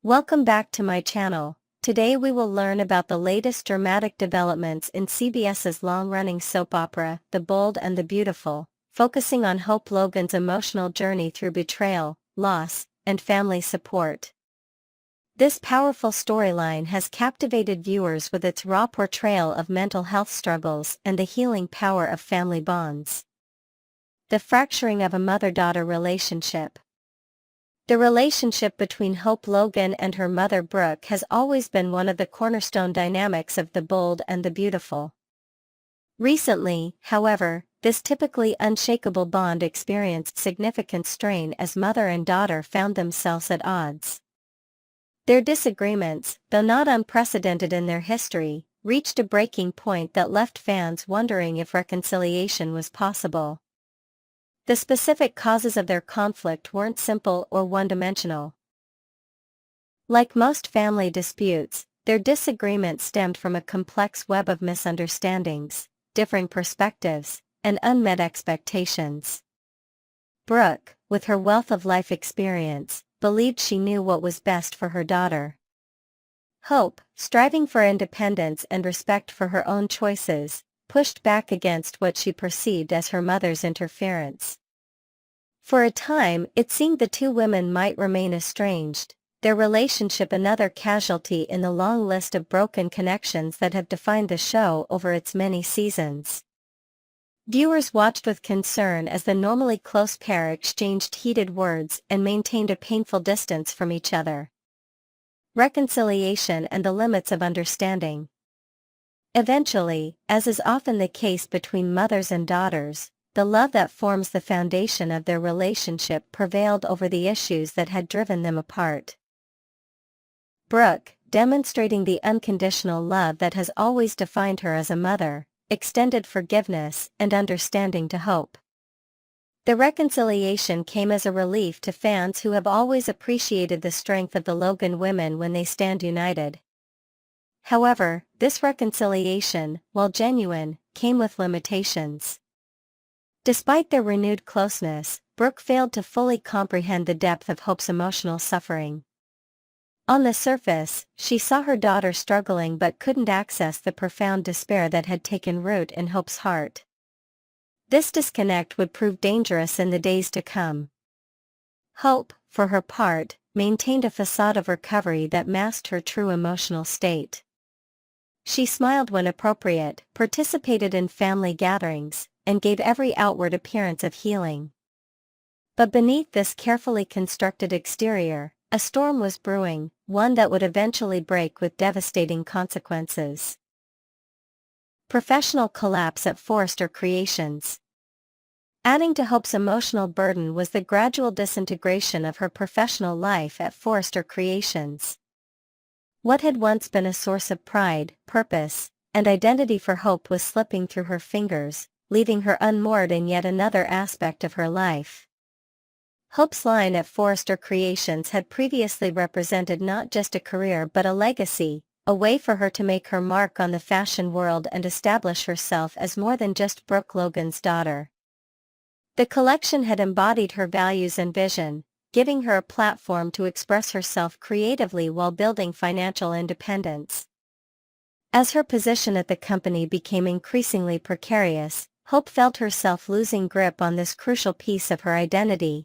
Welcome back to my channel. Today we will learn about the latest dramatic developments in CBS's long-running soap opera, The Bold and the Beautiful, focusing on Hope Logan's emotional journey through betrayal, loss, and family support. This powerful storyline has captivated viewers with its raw portrayal of mental health struggles and the healing power of family bonds. The fracturing of a mother-daughter relationship. The relationship between Hope Logan and her mother Brooke has always been one of the cornerstone dynamics of The Bold and the Beautiful. Recently, however, this typically unshakable bond experienced significant strain as mother and daughter found themselves at odds. Their disagreements, though not unprecedented in their history, reached a breaking point that left fans wondering if reconciliation was possible. The specific causes of their conflict weren't simple or one-dimensional. Like most family disputes, their disagreement stemmed from a complex web of misunderstandings, differing perspectives, and unmet expectations. Brooke, with her wealth of life experience, believed she knew what was best for her daughter. Hope, striving for independence and respect for her own choices, pushed back against what she perceived as her mother's interference. For a time, it seemed the two women might remain estranged, their relationship another casualty in the long list of broken connections that have defined the show over its many seasons. Viewers watched with concern as the normally close pair exchanged heated words and maintained a painful distance from each other. Reconciliation and the limits of understanding. Eventually, as is often the case between mothers and daughters, the love that forms the foundation of their relationship prevailed over the issues that had driven them apart. Brooke, demonstrating the unconditional love that has always defined her as a mother, extended forgiveness and understanding to Hope. The reconciliation came as a relief to fans who have always appreciated the strength of the Logan women when they stand united. However, this reconciliation, while genuine, came with limitations. Despite their renewed closeness, Brooke failed to fully comprehend the depth of Hope's emotional suffering. On the surface, she saw her daughter struggling but couldn't access the profound despair that had taken root in Hope's heart. This disconnect would prove dangerous in the days to come. Hope, for her part, maintained a facade of recovery that masked her true emotional state. She smiled when appropriate, participated in family gatherings, and gave every outward appearance of healing. But beneath this carefully constructed exterior, a storm was brewing, one that would eventually break with devastating consequences. Professional collapse at Forrester Creations. Adding to Hope's emotional burden was the gradual disintegration of her professional life at Forrester Creations. What had once been a source of pride, purpose, and identity for Hope was slipping through her fingers, leaving her unmoored in yet another aspect of her life. Hope's line at Forrester Creations had previously represented not just a career but a legacy, a way for her to make her mark on the fashion world and establish herself as more than just Brooke Logan's daughter. The collection had embodied her values and vision, giving her a platform to express herself creatively while building financial independence. As her position at the company became increasingly precarious, Hope felt herself losing grip on this crucial piece of her identity.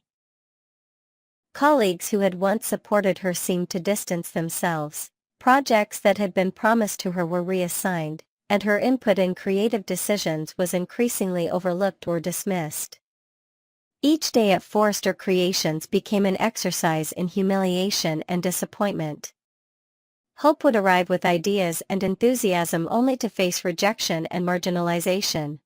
Colleagues who had once supported her seemed to distance themselves, projects that had been promised to her were reassigned, and her input in creative decisions was increasingly overlooked or dismissed. Each day at Forrester Creations became an exercise in humiliation and disappointment. Hope would arrive with ideas and enthusiasm only to face rejection and marginalization.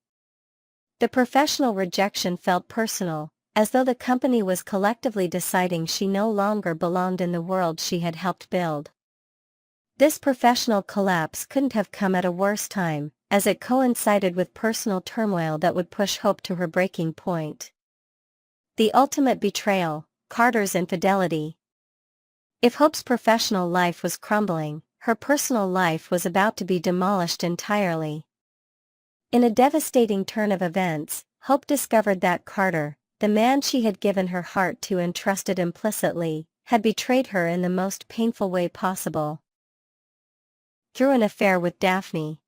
The professional rejection felt personal, as though the company was collectively deciding she no longer belonged in the world she had helped build. This professional collapse couldn't have come at a worse time, as it coincided with personal turmoil that would push Hope to her breaking point. The ultimate betrayal, Carter's infidelity. If Hope's professional life was crumbling, her personal life was about to be demolished entirely. In a devastating turn of events, Hope discovered that Carter, the man she had given her heart to and trusted implicitly, had betrayed her in the most painful way possible. Through an affair with Daphne.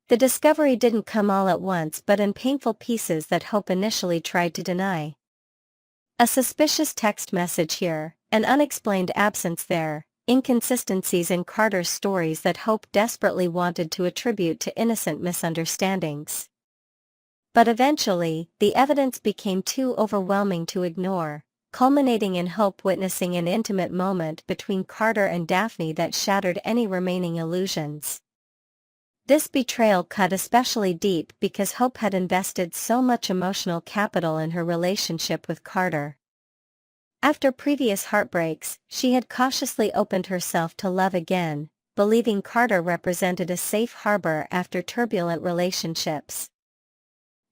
The discovery didn't come all at once but in painful pieces that Hope initially tried to deny. A suspicious text message here, an unexplained absence there, inconsistencies in Carter's stories that Hope desperately wanted to attribute to innocent misunderstandings. But eventually, the evidence became too overwhelming to ignore, culminating in Hope witnessing an intimate moment between Carter and Daphne that shattered any remaining illusions. This betrayal cut especially deep because Hope had invested so much emotional capital in her relationship with Carter. After previous heartbreaks, she had cautiously opened herself to love again, believing Carter represented a safe harbor after turbulent relationships.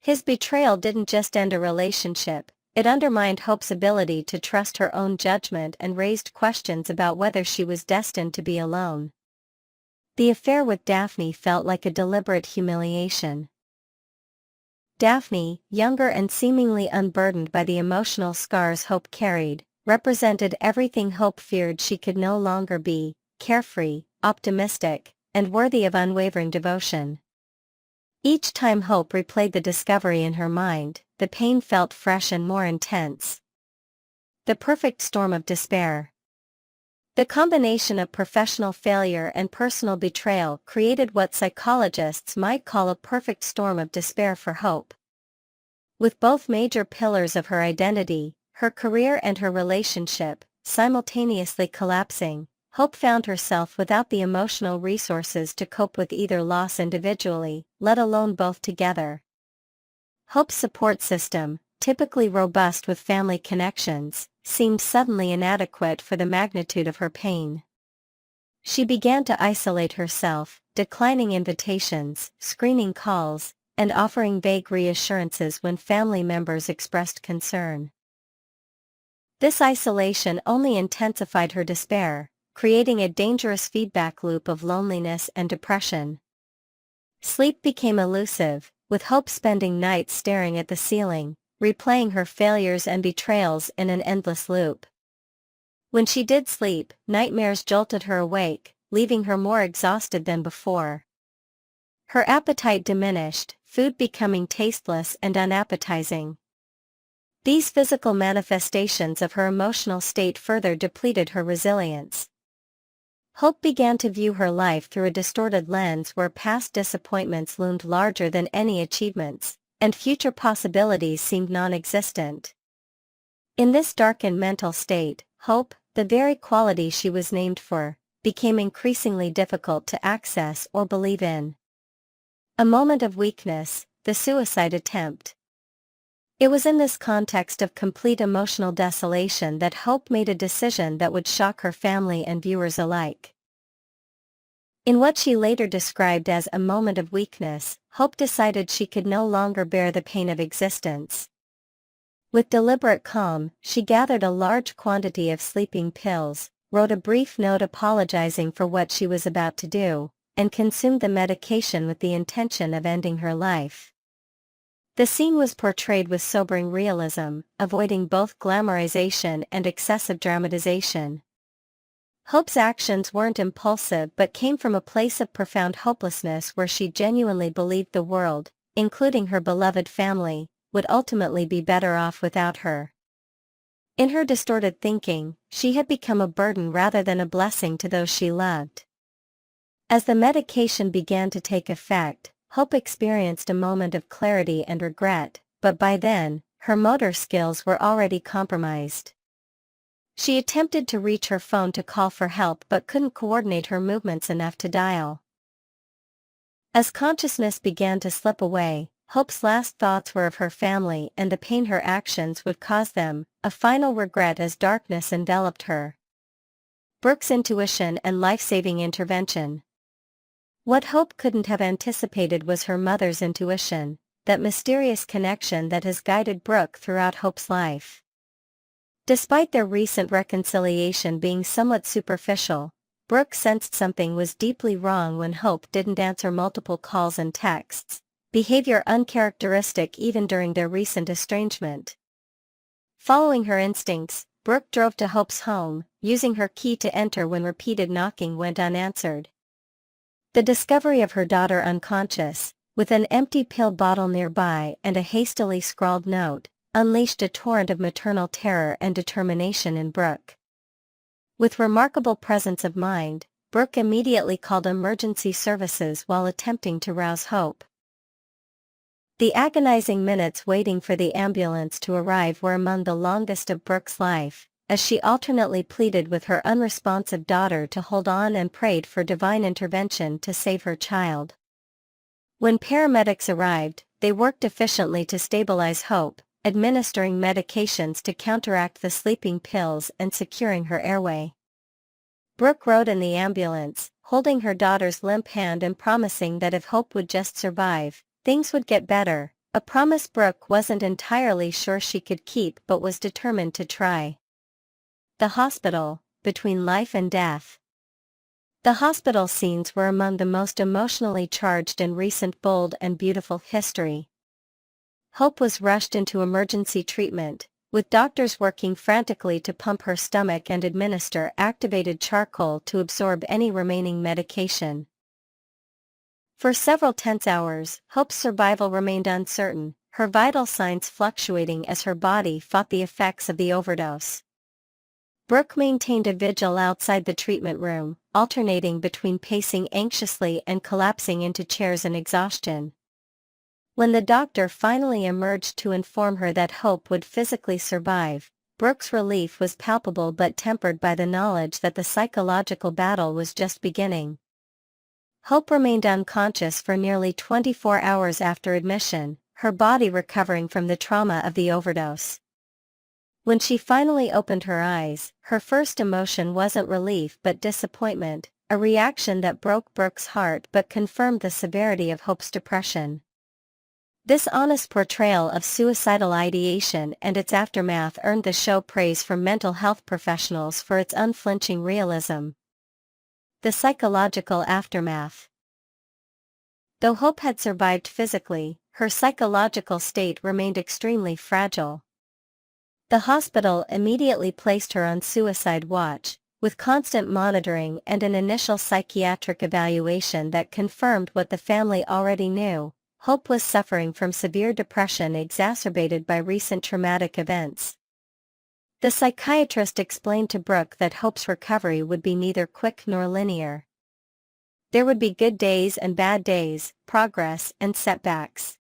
His betrayal didn't just end a relationship, it undermined Hope's ability to trust her own judgment and raised questions about whether she was destined to be alone. The affair with Daphne felt like a deliberate humiliation. Daphne, younger and seemingly unburdened by the emotional scars Hope carried, represented everything Hope feared she could no longer be: carefree, optimistic, and worthy of unwavering devotion. Each time Hope replayed the discovery in her mind, the pain felt fresh and more intense. The perfect storm of despair. The combination of professional failure and personal betrayal created what psychologists might call a perfect storm of despair for Hope. With both major pillars of her identity, her career and her relationship, simultaneously collapsing, Hope found herself without the emotional resources to cope with either loss individually, let alone both together. Hope's support system, typically robust with family connections, seemed suddenly inadequate for the magnitude of her pain. She began to isolate herself, declining invitations, screening calls, and offering vague reassurances when family members expressed concern. This isolation only intensified her despair, creating a dangerous feedback loop of loneliness and depression. Sleep became elusive, with Hope spending nights staring at the ceiling, replaying her failures and betrayals in an endless loop. When she did sleep, nightmares jolted her awake, leaving her more exhausted than before. Her appetite diminished, food becoming tasteless and unappetizing. These physical manifestations of her emotional state further depleted her resilience. Hope began to view her life through a distorted lens where past disappointments loomed larger than any achievements, and future possibilities seemed non-existent. In this darkened mental state, hope, the very quality she was named for, became increasingly difficult to access or believe in. A moment of weakness, the suicide attempt. It was in this context of complete emotional desolation that Hope made a decision that would shock her family and viewers alike. In what she later described as a moment of weakness, Hope decided she could no longer bear the pain of existence. With deliberate calm, she gathered a large quantity of sleeping pills, wrote a brief note apologizing for what she was about to do, and consumed the medication with the intention of ending her life. The scene was portrayed with sobering realism, avoiding both glamorization and excessive dramatization. Hope's actions weren't impulsive but came from a place of profound hopelessness where she genuinely believed the world, including her beloved family, would ultimately be better off without her. In her distorted thinking, she had become a burden rather than a blessing to those she loved. As the medication began to take effect, Hope experienced a moment of clarity and regret, but by then, her motor skills were already compromised. She attempted to reach her phone to call for help but couldn't coordinate her movements enough to dial. As consciousness began to slip away, Hope's last thoughts were of her family and the pain her actions would cause them, a final regret as darkness enveloped her. Brooke's intuition and life-saving intervention. What Hope couldn't have anticipated was her mother's intuition, that mysterious connection that has guided Brooke throughout Hope's life. Despite their recent reconciliation being somewhat superficial, Brooke sensed something was deeply wrong when Hope didn't answer multiple calls and texts, behavior uncharacteristic even during their recent estrangement. Following her instincts, Brooke drove to Hope's home, using her key to enter when repeated knocking went unanswered. The discovery of her daughter unconscious, with an empty pill bottle nearby and a hastily scrawled note, unleashed a torrent of maternal terror and determination in Brooke. With remarkable presence of mind, Brooke immediately called emergency services while attempting to rouse Hope. The agonizing minutes waiting for the ambulance to arrive were among the longest of Brooke's life, as she alternately pleaded with her unresponsive daughter to hold on and prayed for divine intervention to save her child. When paramedics arrived, they worked efficiently to stabilize Hope, administering medications to counteract the sleeping pills and securing her airway. Brooke rode in the ambulance, holding her daughter's limp hand and promising that if Hope would just survive, things would get better, a promise Brooke wasn't entirely sure she could keep but was determined to try. The hospital, between life and death. The hospital scenes were among the most emotionally charged in recent Bold and Beautiful history. Hope was rushed into emergency treatment, with doctors working frantically to pump her stomach and administer activated charcoal to absorb any remaining medication. For several tense hours, Hope's survival remained uncertain, her vital signs fluctuating as her body fought the effects of the overdose. Brooke maintained a vigil outside the treatment room, alternating between pacing anxiously and collapsing into chairs in exhaustion. When the doctor finally emerged to inform her that Hope would physically survive, Brooke's relief was palpable but tempered by the knowledge that the psychological battle was just beginning. Hope remained unconscious for nearly 24 hours after admission, her body recovering from the trauma of the overdose. When she finally opened her eyes, her first emotion wasn't relief but disappointment, a reaction that broke Brooke's heart but confirmed the severity of Hope's depression. This honest portrayal of suicidal ideation and its aftermath earned the show praise from mental health professionals for its unflinching realism. The psychological aftermath. Though Hope had survived physically, her psychological state remained extremely fragile. The hospital immediately placed her on suicide watch, with constant monitoring and an initial psychiatric evaluation that confirmed what the family already knew: Hope was suffering from severe depression exacerbated by recent traumatic events. The psychiatrist explained to Brooke that Hope's recovery would be neither quick nor linear. There would be good days and bad days, progress and setbacks.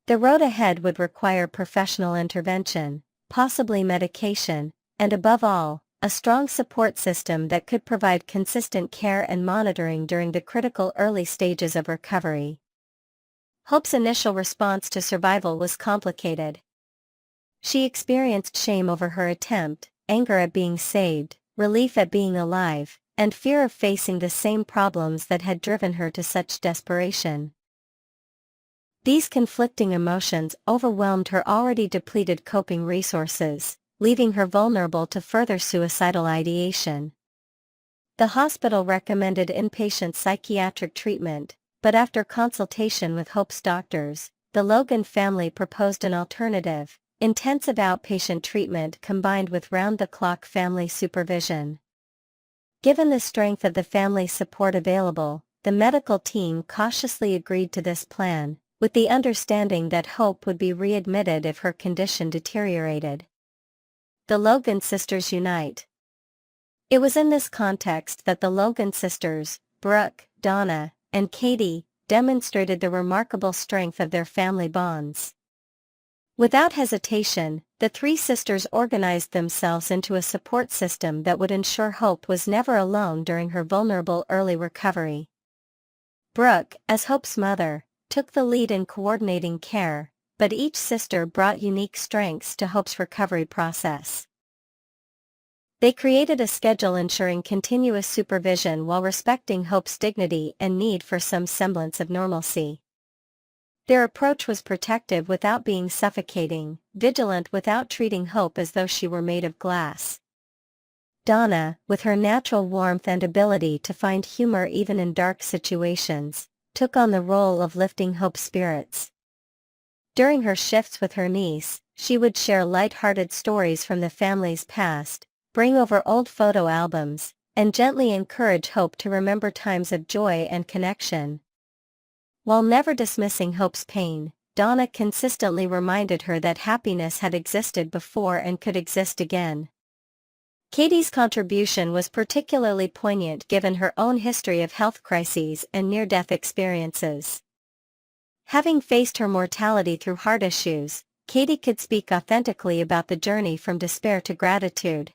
The road ahead would require professional intervention, possibly medication, and above all, a strong support system that could provide consistent care and monitoring during the critical early stages of recovery. Hope's initial response to survival was complicated. She experienced shame over her attempt, anger at being saved, relief at being alive, and fear of facing the same problems that had driven her to such desperation. These conflicting emotions overwhelmed her already depleted coping resources, leaving her vulnerable to further suicidal ideation. The hospital recommended inpatient psychiatric treatment, but after consultation with Hope's doctors, the Logan family proposed an alternative: intensive outpatient treatment combined with round-the-clock family supervision. Given the strength of the family support available, the medical team cautiously agreed to this plan, with the understanding that Hope would be readmitted if her condition deteriorated. The Logan sisters unite. It was in this context that the Logan sisters, Brooke, Donna, and Katie, demonstrated the remarkable strength of their family bonds. Without hesitation, the three sisters organized themselves into a support system that would ensure Hope was never alone during her vulnerable early recovery. Brooke, as Hope's mother, took the lead in coordinating care, but each sister brought unique strengths to Hope's recovery process. They created a schedule ensuring continuous supervision while respecting Hope's dignity and need for some semblance of normalcy. Their approach was protective without being suffocating, vigilant without treating Hope as though she were made of glass. Donna, with her natural warmth and ability to find humor even in dark situations, took on the role of lifting Hope's spirits. During her shifts with her niece, she would share light-hearted stories from the family's past, bring over old photo albums, and gently encourage Hope to remember times of joy and connection. While never dismissing Hope's pain, Donna consistently reminded her that happiness had existed before and could exist again. Katie's contribution was particularly poignant given her own history of health crises and near-death experiences. Having faced her mortality through heart issues, Katie could speak authentically about the journey from despair to gratitude.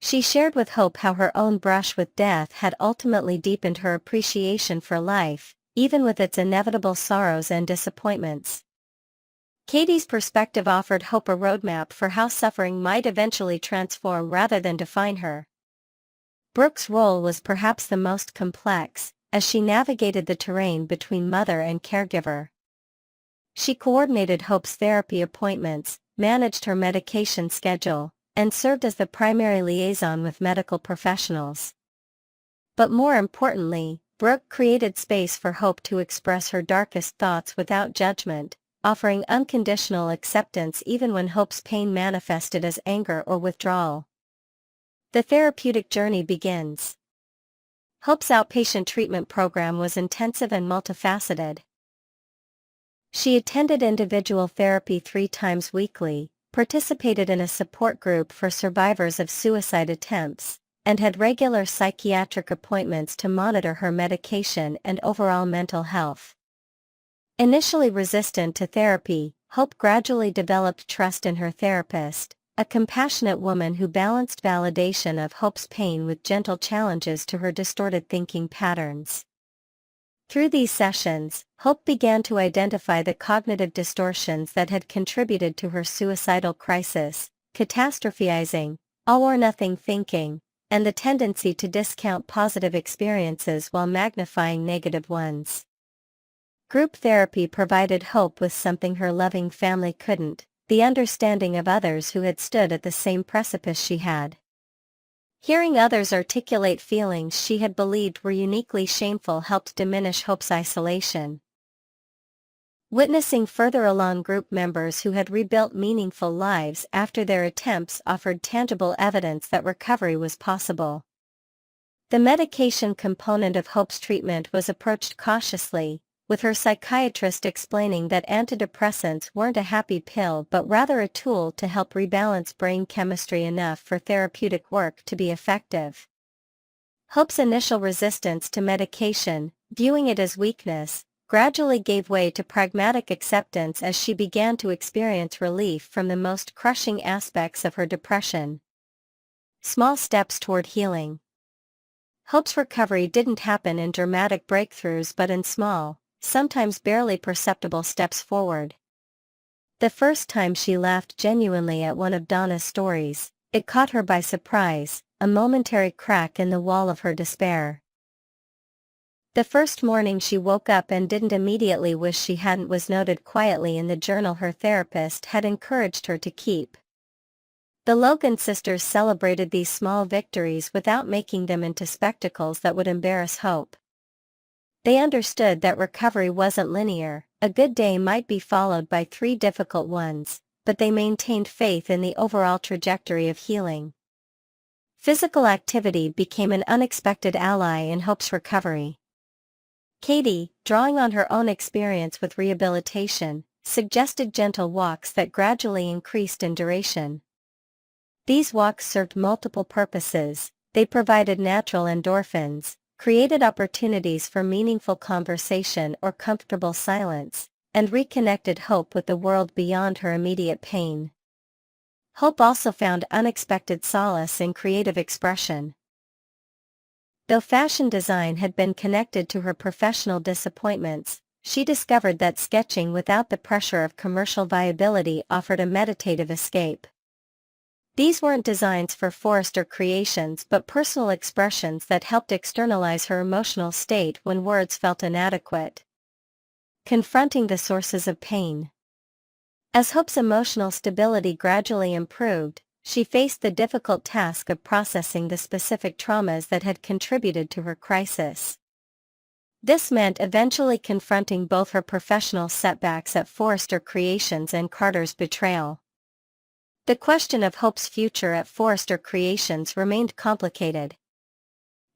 She shared with Hope how her own brush with death had ultimately deepened her appreciation for life, even with its inevitable sorrows and disappointments. Katie's perspective offered Hope a roadmap for how suffering might eventually transform rather than define her. Brooke's role was perhaps the most complex, as she navigated the terrain between mother and caregiver. She coordinated Hope's therapy appointments, managed her medication schedule, and served as the primary liaison with medical professionals. But more importantly, Brooke created space for Hope to express her darkest thoughts without judgment, offering unconditional acceptance even when Hope's pain manifested as anger or withdrawal. The therapeutic journey begins. Hope's outpatient treatment program was intensive and multifaceted. She attended individual therapy 3 times weekly, participated in a support group for survivors of suicide attempts, and had regular psychiatric appointments to monitor her medication and overall mental health. Initially resistant to therapy, Hope gradually developed trust in her therapist, a compassionate woman who balanced validation of Hope's pain with gentle challenges to her distorted thinking patterns. Through these sessions, Hope began to identify the cognitive distortions that had contributed to her suicidal crisis: catastrophizing, all-or-nothing thinking, and the tendency to discount positive experiences while magnifying negative ones. Group therapy provided Hope with something her loving family couldn't: the understanding of others who had stood at the same precipice she had. Hearing others articulate feelings she had believed were uniquely shameful helped diminish Hope's isolation. Witnessing further along group members who had rebuilt meaningful lives after their attempts offered tangible evidence that recovery was possible. The medication component of Hope's treatment was approached cautiously, with her psychiatrist explaining that antidepressants weren't a happy pill but rather a tool to help rebalance brain chemistry enough for therapeutic work to be effective. Hope's initial resistance to medication, viewing it as weakness, gradually gave way to pragmatic acceptance as she began to experience relief from the most crushing aspects of her depression. Small steps toward healing. Hope's recovery didn't happen in dramatic breakthroughs but in small, sometimes barely perceptible steps forward. The first time she laughed genuinely at one of Donna's stories, it caught her by surprise, a momentary crack in the wall of her despair. The first morning she woke up and didn't immediately wish she hadn't was noted quietly in the journal her therapist had encouraged her to keep. The Logan sisters celebrated these small victories without making them into spectacles that would embarrass Hope. They understood that recovery wasn't linear: a good day might be followed by 3 difficult ones, but they maintained faith in the overall trajectory of healing. Physical activity became an unexpected ally in Hope's recovery. Katie, drawing on her own experience with rehabilitation, suggested gentle walks that gradually increased in duration. These walks served multiple purposes: they provided natural endorphins, created opportunities for meaningful conversation or comfortable silence, and reconnected Hope with the world beyond her immediate pain. Hope also found unexpected solace in creative expression. Though fashion design had been connected to her professional disappointments, she discovered that sketching without the pressure of commercial viability offered a meditative escape. These weren't designs for Forrester creations but personal expressions that helped externalize her emotional state when words felt inadequate. Confronting the sources of pain. As Hope's emotional stability gradually improved, she faced the difficult task of processing the specific traumas that had contributed to her crisis. This meant eventually confronting both her professional setbacks at Forrester Creations and Carter's betrayal. The question of Hope's future at Forrester Creations remained complicated.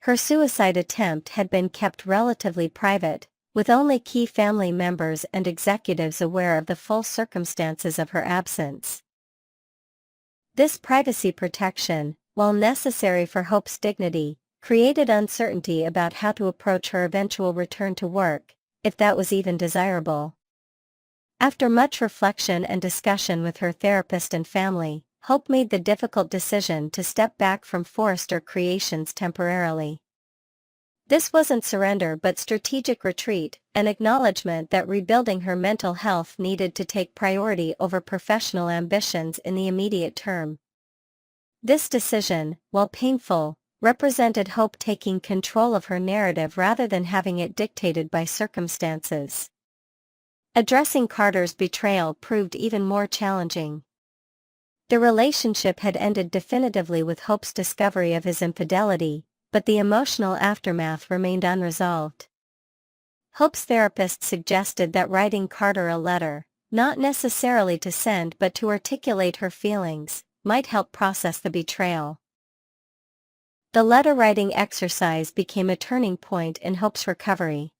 Her suicide attempt had been kept relatively private, with only key family members and executives aware of the full circumstances of her absence. This privacy protection, while necessary for Hope's dignity, created uncertainty about how to approach her eventual return to work, if that was even desirable. After much reflection and discussion with her therapist and family, Hope made the difficult decision to step back from Forrester Creations temporarily. This wasn't surrender but strategic retreat, an acknowledgement that rebuilding her mental health needed to take priority over professional ambitions in the immediate term. This decision, while painful, represented Hope taking control of her narrative rather than having it dictated by circumstances. Addressing Carter's betrayal proved even more challenging. The relationship had ended definitively with Hope's discovery of his infidelity, but the emotional aftermath remained unresolved. Hope's therapist suggested that writing Carter a letter, not necessarily to send but to articulate her feelings, might help process the betrayal. The letter-writing exercise became a turning point in Hope's recovery.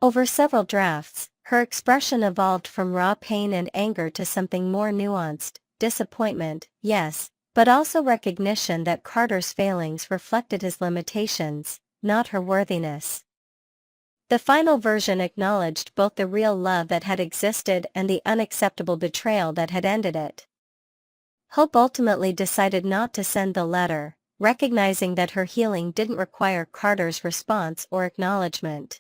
Over several drafts, her expression evolved from raw pain and anger to something more nuanced: disappointment, yes, but also recognition that Carter's failings reflected his limitations, not her worthiness. The final version acknowledged both the real love that had existed and the unacceptable betrayal that had ended it. Hope ultimately decided not to send the letter, recognizing that her healing didn't require Carter's response or acknowledgement.